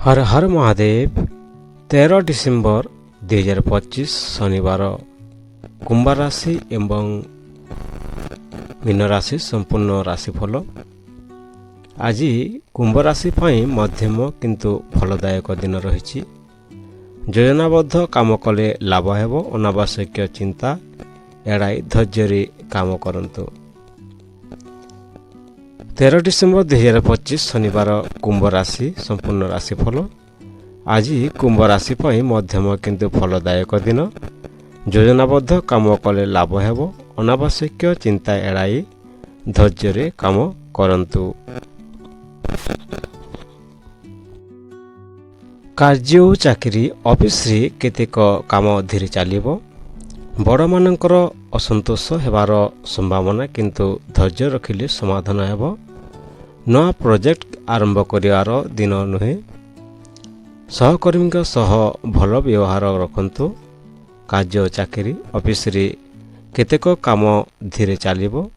हर हर Mahadev 13 December 2025 शनिवार कुंभ राशि एवं मीन राशि संपूर्ण राशिफल। आज कुंभ राशि मध्यम किंतु फलदायक दिन रही। योजनाबद्ध काम कले लाभ हेब। अनावश्यक चिंता एड़ाई धैर्य काम करंतु। 13 डिसेम्बर 2025 शनिवार कुंभ राशि संपूर्ण राशिफल। आज कुंभ राशि मध्यम किंतु फलदायक दिन। योजनाबद्ध काम कले लाभ हेब। अनावश्यक चिंता एड़ाई धैर्य काम करंतु। कार्य और चाकरी ऑफिस रे केतेक काम धीरे चलिबो। बड़ मानकर असंतोष हेबार संभावना किंतु धैर्य रखिले समाधान हेब। नया प्रोजेक्ट आरंभ करिवार दिन नुहे। सहकर्मी सह भल व्यवहार रखंतु। कार्य चाकरी ऑफिस रे केतेक काम धीरे चलिबो।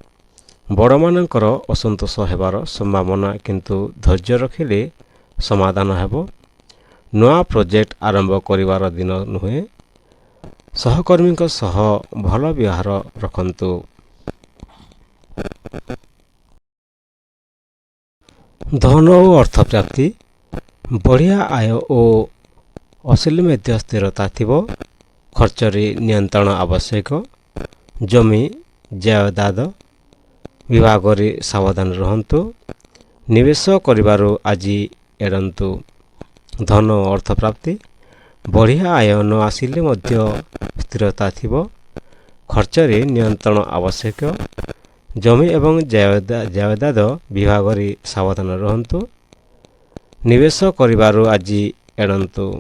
बड़ मानकर असंतोष हेबार संभावना किंतु धैर्य रखिले समाधान हेब। नया प्रोजेक्ट आरंभ करिवार दिन नुहे। सहकर्मी सह भल व्यवहार रखंतु। धन और अर्थ प्राप्ति बढ़िया आय और असल मध्य स्थिरता थिबो। खर्च रे नियंत्रण आवश्यक। जमी जायदाद विभाग रे सावधान रहंतु। निवेश करिवारो आज एड़ंतु। धन और अर्थ प्राप्ति बढ़िया आय न आसिले मध्य स्थिरता थिबो। खर्च रे नियंत्रण आवश्यक। जमी एवं जायदाद विभाग रे सावधान रहंतु। निवेश करिवारो आज एड़ंतु।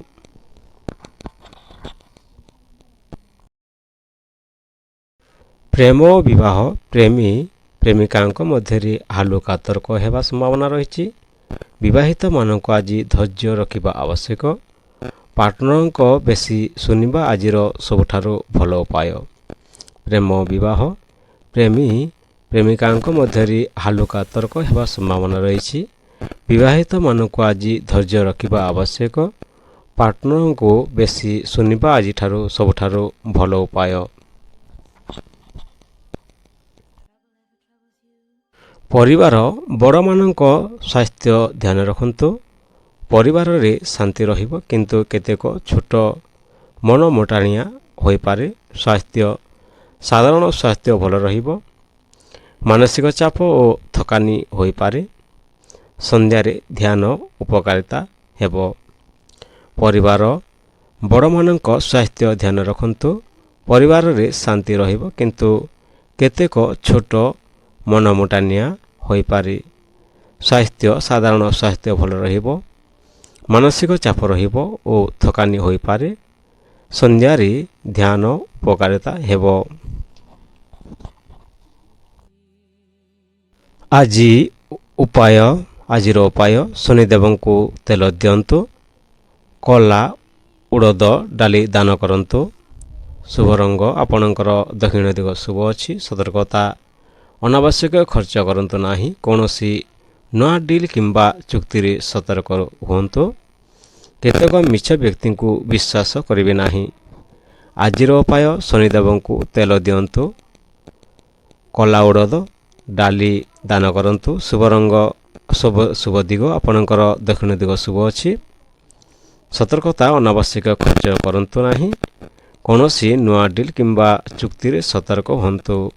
प्रेम और विवाह प्रेमी प्रेमिका मध्य हालुका तर्क हेबा संभावना रही। विवाहित मानक आज धैर्य रखिबा आवश्यक। पार्टनर को बेसी सुनिबा आजिर सबुठारु भल उपाय। प्रेम विवाह प्रेमी प्रेमिका मध्य हालुका तर्क हेबा संभावना रही। विवाहित मानक आज धैर्य रखिबा आवश्यक। पार्टनर को बेसी सुनिबा आज सबुठारु भल उपाय। परिवार बड़ मानक स्वास्थ्य ध्यान रखंतु। परिवार रे शांति रहिबो किंतु केतेक छोट मन मोटाणिया होई पारे। स्वास्थ्य साधारण स्वास्थ्य भल रहिबो। मानसिक चाप और थकानी होई पारे। संध्या रे ध्यान उपकारिता हेबो। परिवार बड़ मानक स्वास्थ्य ध्यान रखंतु। परिवार रे शांति रहिबो किंतु केतेक छोट मन मोटाणिया होई पारे। स्वास्थ्य साधारण स्वास्थ्य भल रहिबो। मानसिक चाप रहिबो और थकानी होई पारे। संध्या रे ध्यान उपकारिता हेबो। आजिर उपाय शनिदेव को तेल दियंतु। कला उड़द डाली दान करंतु। शुभ रंग आपणकर दक्षिण दिग शुभ अच्छी। सतर्कता अनावश्यक खर्च करंतु नाही। कौनसी नया डील किंबा चुक्ति रे सतर्क हुंतु। केतेक मिछ व्यक्ति को विश्वास करिवे नाही। आजिर उपाय शनिदेव को तेल दियंतु। कला उड़द डाली दान करंतु। शुभ रंग शुभ दिग आपणकर दक्षिण दिग शुभ अच्छी। सतर्कता अनावश्यक खर्च करंतु नाही। कौनसी नया डील किंबा चुक्ति रे सतर्क हुंतु।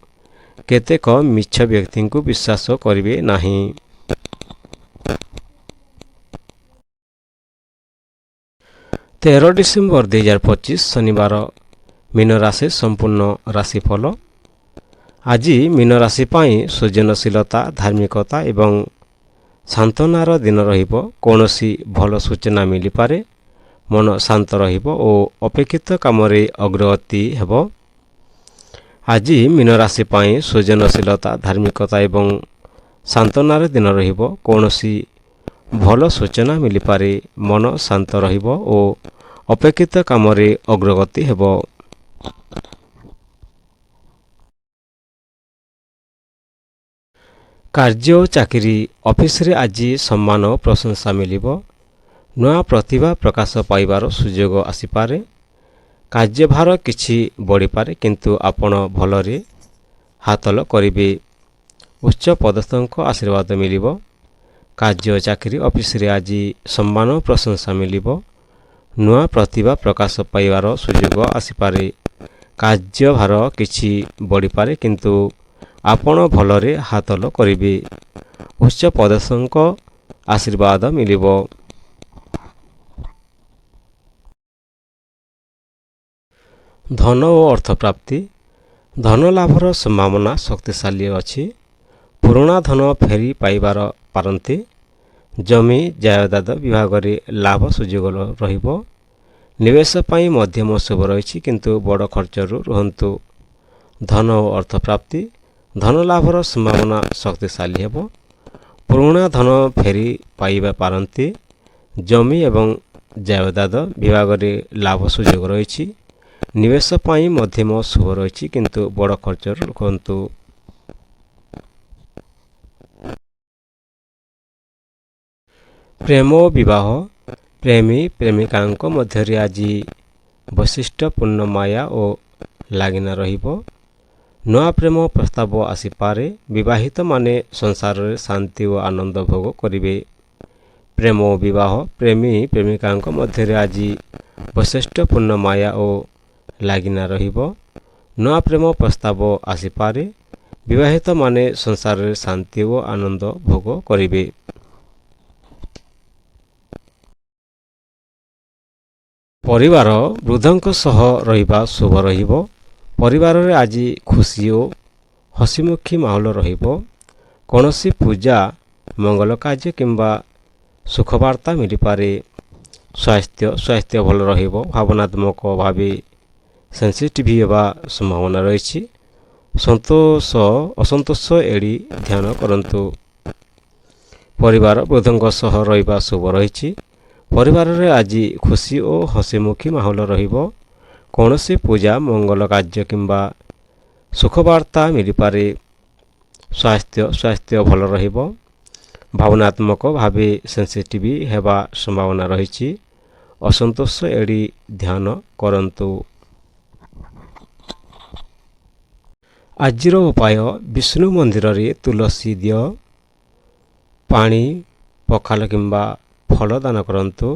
केतेक मिछ व्यक्ति को विश्वास करिवे नाही। 13 डिसेम्बर 2025 शनिवार मीन राशि संपूर्ण राशिफल। आज मीन राशि सृजनशीलता धार्मिकता एवं सांत्वनार दिन रहिबो। कौनसी भल सूचना मिली पारे। मन शांत रहिबो और अपेक्षित काम रे अग्रगति हेबो। आज मीन राशि सृजनशीलता धार्मिकता एवं सांत्वनार दिन रहिबो। कौनसी भल सूचना मिली पारे। मन शांत रहिबो और अपेक्षित काम रे अग्रगति हेबो। कार्य और चाकरी ऑफिस रे आज सम्मान और प्रशंसा मिलिबो। ନୂଆ ପ୍ରତିଭା ପ୍ରକାଶ ପାଇବାର ସୁଯୋଗ ଆସିପାରେ। କାର୍ଯ୍ୟଭାର କିଛି ବଢ଼ିପାରେ କିନ୍ତୁ ଆପଣ ଭଲରେ ହାତଲ କରିବେ। ଉଚ୍ଚ ପଦସ୍ଥଙ୍କ ଆଶୀର୍ବାଦ ମିଳିବ। କାର୍ଯ୍ୟ ଚାକିରି ଅଫିସରେ ଆଜି ସମ୍ମାନ ଓ ପ୍ରଶଂସା ମିଳିବ। ନୂଆ ପ୍ରତିଭା ପ୍ରକାଶ ପାଇବାର ସୁଯୋଗ ଆସିପାରେ। କାର୍ଯ୍ୟଭାର କିଛି ବଢ଼ିପାରେ କିନ୍ତୁ ଆପଣ ଭଲରେ ହାତଲ କରିବେ। ଉଚ୍ଚ ପଦସ୍ଥଙ୍କ ଆଶୀର୍ବାଦ ମିଳିବ। ଧନ ଓ ଅର୍ଥପ୍ରାପ୍ତି। ଧନ ଲାଭର ସମ୍ଭାବନା ଶକ୍ତିଶାଳୀ ଅଛି। ପୁରୁଣା ଧନ ଫେରି ପାଇବାର ପାରନ୍ତି। ଜମି ଜାୟଦାଦ ବିଭାଗରେ ଲାଭ ସୁଯୋଗ ରହିବ। ନିବେଶ ପାଇଁ ମଧ୍ୟମ ଶୁଭ ରହିଛି କିନ୍ତୁ ବଡ଼ ଖର୍ଚ୍ଚରୁ ରୁହନ୍ତୁ। ଧନ ଓ ଅର୍ଥପ୍ରାପ୍ତି। ଧନ ଲାଭର ସମ୍ଭାବନା ଶକ୍ତିଶାଳୀ ହେବ। ପୁରୁଣା ଧନ ଫେରି ପାଇବା ପାରନ୍ତି। ଜମି ଏବଂ ଜାୟଦାଦ ବିଭାଗରେ ଲାଭ ସୁଯୋଗ ରହିଛି। ନିବେଶ ପାଇଁ ମଧ୍ୟମ ଶୁଭ ରହିଛି କିନ୍ତୁ ବଡ଼ ଖର୍ଚ୍ଚରୁ ରୁହନ୍ତୁ। ପ୍ରେମ ଓ ବିବାହ। ପ୍ରେମୀ ପ୍ରେମିକାଙ୍କ ମଧ୍ୟରେ ଆଜି ବୈଶିଷ୍ଟ୍ୟପୂର୍ଣ୍ଣ ମାୟା ଓ ଲାଗିନା ରହିବ। ନୂଆ ପ୍ରେମ ପ୍ରସ୍ତାବ ଆସିପାରେ। ବିବାହିତମାନେ ସଂସାରରେ ଶାନ୍ତି ଓ ଆନନ୍ଦ ଭୋଗ କରିବେ। ପ୍ରେମ ଓ ବିବାହ। ପ୍ରେମୀ ପ୍ରେମିକାଙ୍କ ମଧ୍ୟରେ ଆଜି ବୈଶିଷ୍ଟ୍ୟପୂର୍ଣ୍ଣ ମାୟା ଓ ଲାଗିନା ରହିବ। ନୂଆ ପ୍ରେମ ପ୍ରସ୍ତାବ ଆସିପାରେ। ବିବାହିତମାନେ ସଂସାରରେ ଶାନ୍ତି ଓ ଆନନ୍ଦ ଭୋଗ କରିବେ। ପରିବାର ବୃଦ୍ଧଙ୍କ ସହ ରହିବା ଶୁଭ ରହିବ। ପରିବାରରେ ଆଜି ଖୁସି ଓ ହସିମୁଖୀ ମାହୋଲ ରହିବ। କୌଣସି ପୂଜା ମଙ୍ଗଳ କାର୍ଯ୍ୟ କିମ୍ବା ସୁଖବାର୍ତ୍ତା ମିଳିପାରେ। ସ୍ୱାସ୍ଥ୍ୟ ଭଲ ରହିବ। ଭାବନାତ୍ମକ ଭାବେ ସେନ୍ସିଟିଭ୍ ହେବା ସମ୍ଭାବନା ରହିଛି। ଅସନ୍ତୋଷ ଏଡ଼ି ଧ୍ୟାନ କରନ୍ତୁ। ପରିବାର ବୃଦ୍ଧଙ୍କ ସହ ରହିବା ଶୁଭ ରହିଛି। ପରିବାରରେ ଆଜି ଖୁସି ଓ ହସିମୁଖୀ ମାହୋଲ ରହିବ। କୌଣସି ପୂଜା ମଙ୍ଗଳ କାର୍ଯ୍ୟ କିମ୍ବା ସୁଖବାର୍ତ୍ତା ମିଳିପାରେ। ସ୍ୱାସ୍ଥ୍ୟ ଭଲ ରହିବ। ଭାବନାତ୍ମକ ଭାବେ ସେନ୍ସିଟିଭ୍ ହେବା ସମ୍ଭାବନା ରହିଛି। ଅସନ୍ତୋଷ ଏଡ଼ି ଧ୍ୟାନ କରନ୍ତୁ। ଆଜିର ଉପାୟ। ବିଷ୍ଣୁ ମନ୍ଦିରରେ ତୁଳସୀ ଦିଅ। ପାଣି ପଖାଲ କିମ୍ବା ଫଳ ଦାନ କରନ୍ତୁ।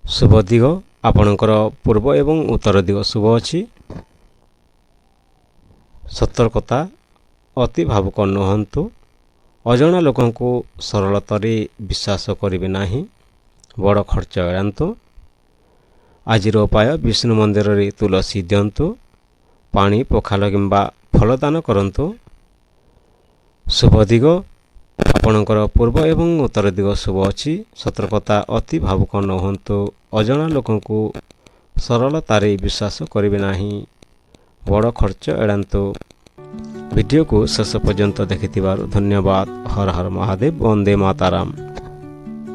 ଶୁଭ ଦିଗ। ଆପଣଙ୍କର ପୂର୍ବ ଏବଂ ଉତ୍ତର ଦିଗ ଶୁଭ ଅଛି। ସତର୍କତା। ଅତି ଭାବୁକ ନୁହନ୍ତୁ। ଅଜଣା ଲୋକଙ୍କୁ ସରଳତାରେ ବିଶ୍ୱାସ କରିବେ ନାହିଁ। ବଡ଼ ଖର୍ଚ୍ଚ ଏଡ଼ାନ୍ତୁ। ଆଜିର ଉପାୟ। ବିଷ୍ଣୁ ମନ୍ଦିରରେ ତୁଳସୀ ଦିଅନ୍ତୁ। ପାଣି ପଖାଲ କିମ୍ବା ଫଳ ଦାନ କରନ୍ତୁ। ଶୁଭ ଦିଗ। ଆପଣଙ୍କର ପୂର୍ବ ଏବଂ ଉତ୍ତର ଦିଗ ଶୁଭ ଅଛି। ସତର୍କତା। ଅତି ଭାବୁକ ନୁହନ୍ତୁ। ଅଜଣା ଲୋକଙ୍କୁ ସରଳତାରେ ବିଶ୍ୱାସ କରିବେ ନାହିଁ। ବଡ଼ ଖର୍ଚ୍ଚ ଏଡ଼ାନ୍ତୁ। ଭିଡ଼ିଓକୁ ଶେଷ ପର୍ଯ୍ୟନ୍ତ ଦେଖିଥିବାରୁ ଧନ୍ୟବାଦ। ହର ହର ମହାଦେବ। ବନ୍ଦେ ମାତାରାମ।